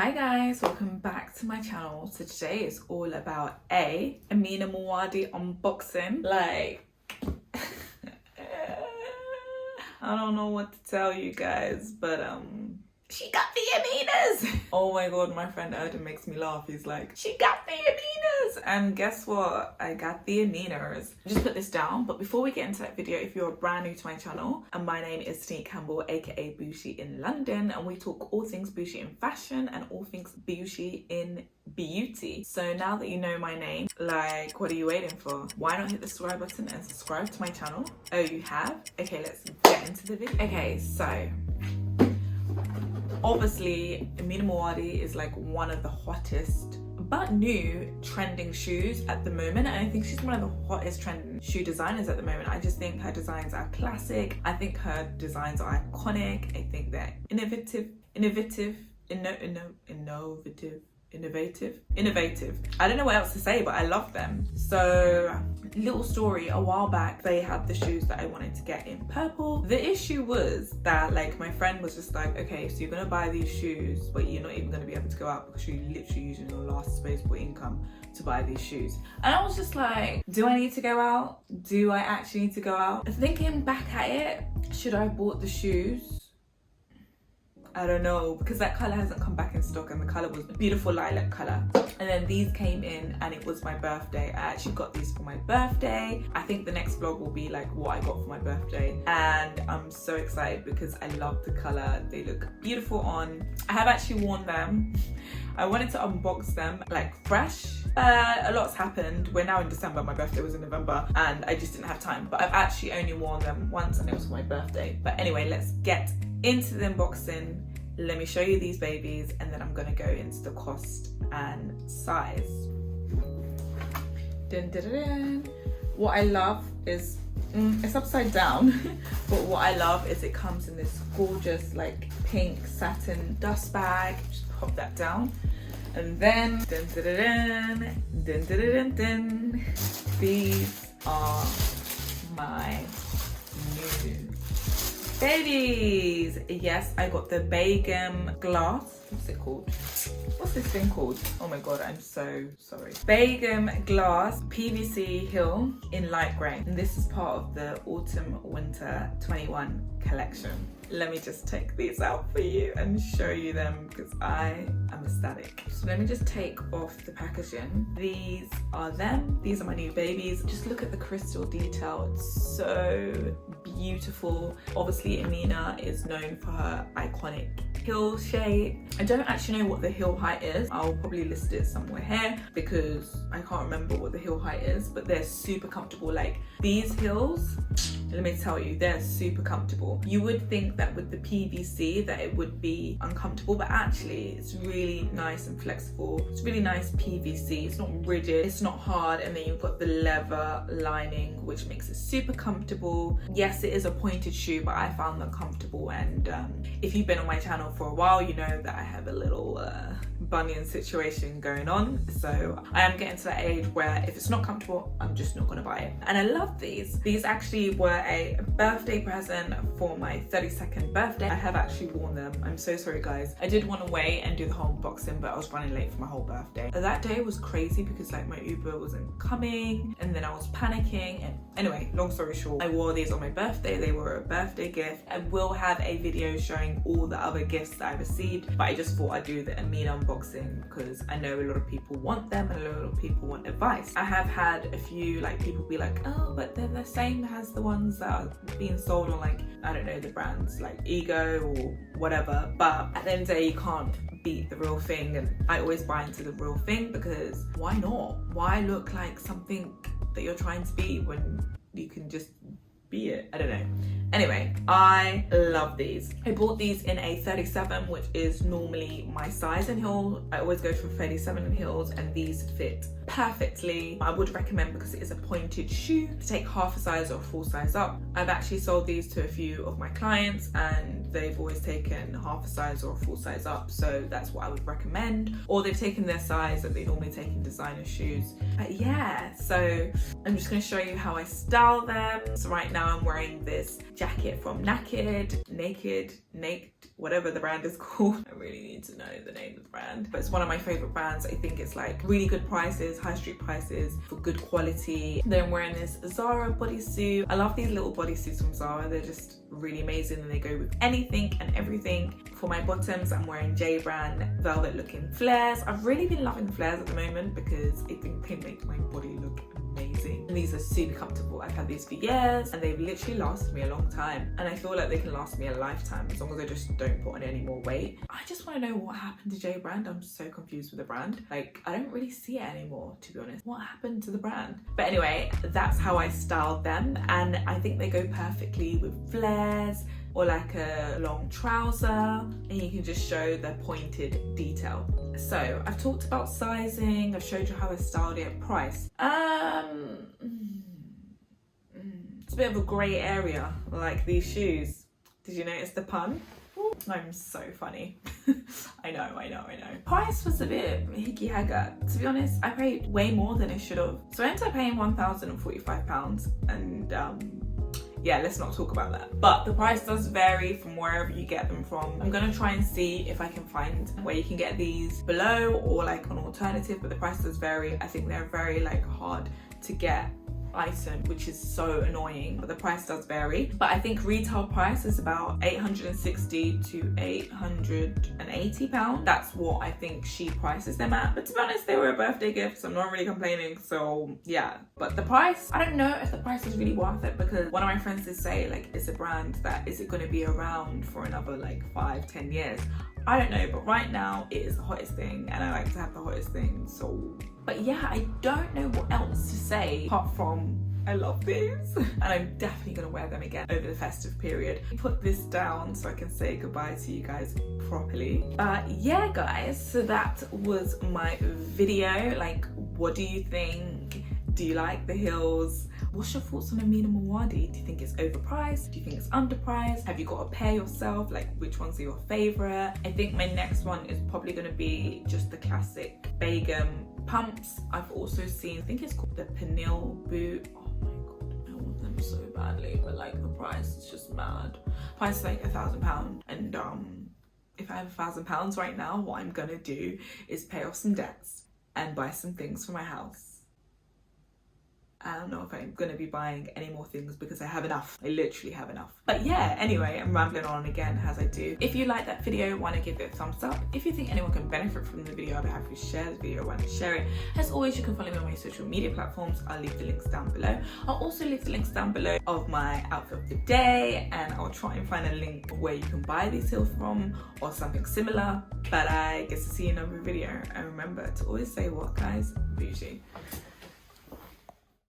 Hi guys, welcome back to my channel. So today is all about Amina Muaddi unboxing. Like I don't know what to tell you guys, but she got the Aminas. Oh my god, my friend Odin makes me laugh. He's like, she got the Aminas. And guess what? I got the Aminas. Just put this down. But before we get into that video, if you're brand new to my channel, and my name is Tonique Campbell, aka Bouji in London, and we talk all things Bouji in fashion and all things Bouji in beauty. So now that you know my name, like, what are you waiting for? Why not hit the subscribe button and subscribe to my channel? Oh, you have? Okay, let's get into the video. Okay, so obviously Amina Muaddi is like one of the hottest but new trending shoes at the moment, and I think she's one of the hottest trending shoe designers at the moment. I just think her designs are classic. I think her designs are iconic. I think they're innovative. I don't know what else to say, but I love them. So little story, a while back they had the shoes that I wanted to get in purple. The issue was that, like, my friend was just like, okay, so you're gonna buy these shoes but you're not even gonna be able to go out because you're literally using your last disposable income to buy these shoes. And I was just like, do I need to go out? Do I actually need to go out? Thinking back at it, should I have bought the shoes? I don't know, because that colour hasn't come back in stock, and the colour was a beautiful lilac colour. And then these came in and it was my birthday. I actually got these for my birthday. I think the next vlog will be like what I got for my birthday, and I'm so excited because I love the colour. They look beautiful on. I have actually worn them. I wanted to unbox them like fresh. A lot's happened. We're now in December, my birthday was in November, and I just didn't have time. But I've actually only worn them once, and it was for my birthday. But anyway, let's get into the unboxing. Let me show you these babies, and then I'm gonna go into the cost and size. Dun, dun, dun, dun. What I love is, it's upside down, but what I love is it comes in this gorgeous like pink satin dust bag. Just pop that down. And then, dun, dun, dun, dun, dun, dun, dun, dun. These are my new babies. Yes, I got the Begum glass. What's it called? What's this thing called? Oh my god, I'm so sorry. Begum glass PVC heel in light grey. And this is part of the autumn winter 21 collection. Let me just take these out for you and show you them because I am ecstatic. So let me just take off the packaging. These are them. These are my new babies. Just look at the crystal detail. It's so beautiful. Obviously Amina is known for her iconic heel shape. I don't actually know what the heel height is. I'll probably list it somewhere here because I can't remember what the heel height is, but they're super comfortable. Like, these heels, let me tell you, they're super comfortable. You would think that with the PVC that it would be uncomfortable, but actually it's really nice and flexible. It's really nice PVC. It's not rigid, it's not hard, and then you've got the leather lining which makes it super comfortable. Yes, it is a pointed shoe, but I found them comfortable, and if you've been on my channel for a while, you know that I have a little bunion situation going on. So I am getting to that age where if it's not comfortable, I'm just not gonna buy it. And I love these. These actually were a birthday present for my 32nd birthday. I have actually worn them. I'm so sorry guys. I did want to wait and do the whole unboxing, but I was running late for my whole birthday. That day was crazy because like my Uber wasn't coming, and then I was panicking, and anyway, long story short, I wore these on my birthday. They were a birthday gift. I will have a video showing all the other gifts that I received, but I just thought I'd do the Amina unboxing because I know a lot of people want them and a lot of people want advice. I have had a few like people be like, oh, but they're the same as the ones that are being sold on, like, I don't know, the brands like Ego or whatever, but at the end of the day you can't beat the real thing, and I always buy into the real thing because why not? Why look like something that you're trying to be when you can just be it? I don't know. Anyway, I love these. I bought these in a 37, which is normally my size in heel. I always go for 37 in heels, and these fit perfectly. I would recommend, because it is a pointed shoe, to take half a size or a full size up. I've actually sold these to a few of my clients, and they've always taken half a size or a full size up, so that's what I would recommend. Or they've taken their size that they normally take in designer shoes. But yeah, so I'm just going to show you how I style them. So right now now I'm wearing this jacket from Naked, whatever the brand is called. I really need to know the name of the brand, but it's one of my favorite brands. I think it's like really good prices, high street prices for good quality. Then I'm wearing this Zara bodysuit. I love these little bodysuits from Zara. They're just really amazing and they go with anything and everything. For my bottoms, I'm wearing J brand velvet looking flares. I've really been loving the flares at the moment because I think they make my body look amazing. And these are super comfortable. I've had these for years and they've literally lasted me a long time. And I feel like they can last me a lifetime as long as I just don't put on any more weight. I just want to know what happened to J brand. I'm so confused with the brand. Like, I don't really see it anymore, to be honest. What happened to the brand? But anyway, that's how I styled them. And I think they go perfectly with flares or like a long trouser, and you can just show the pointed detail. So I've talked about sizing, I've showed you how I styled it. Price, it's a bit of a grey area, like these shoes. Did you notice the pun? I'm so funny. I know. Price was a bit hickey hagger. To be honest, I paid way more than I should have. So I ended up paying £1,045 and yeah, let's not talk about that. But the price does vary from wherever you get them from. I'm gonna try and see if I can find where you can get these below or like an alternative, but the price does vary. I think they're very like hard to get item, which is so annoying, but the price does vary. But I think retail price is about £860 to £880. That's what I think she prices them at. But to be honest, they were a birthday gift, so I'm not really complaining. So yeah, but the price, I don't know if the price is really worth it, because one of my friends did say like it's a brand that is it going to be around for another like 5-10 years. I don't know, but right now it is the hottest thing and I like to have the hottest thing. So, but yeah, I don't know what else to say apart from I love these and I'm definitely gonna wear them again over the festive period. Put this down so I can say goodbye to you guys properly. Yeah guys, so that was my video. Like, what do you think? Do you like the heels? What's your thoughts on Amina Muaddi? Do you think it's overpriced? Do you think it's underpriced? Have you got a pair yourself? Like, which ones are your favorite? I think my next one is probably going to be just the classic Begum pumps. I've also seen, I think it's called the Pernille boot. Oh my god, I want them so badly, but like the price is just mad. Price is like £1,000, and if I have £1,000 right now, what I'm gonna do is pay off some debts and buy some things for my house. I don't know if I'm gonna be buying any more things because I have enough. I literally have enough. But yeah, anyway, I'm rambling on again as I do. If you like that video, want to give it a thumbs up. If you think anyone can benefit from the video, I'd be happy to share the video. Why not share it? As always, you can follow me on my social media platforms. I'll leave the links down below. I'll also leave the links down below of my outfit of the day, and I'll try and find a link where you can buy these heels from or something similar. But I guess to see you in another video. And remember to always say what, guys? Bougie.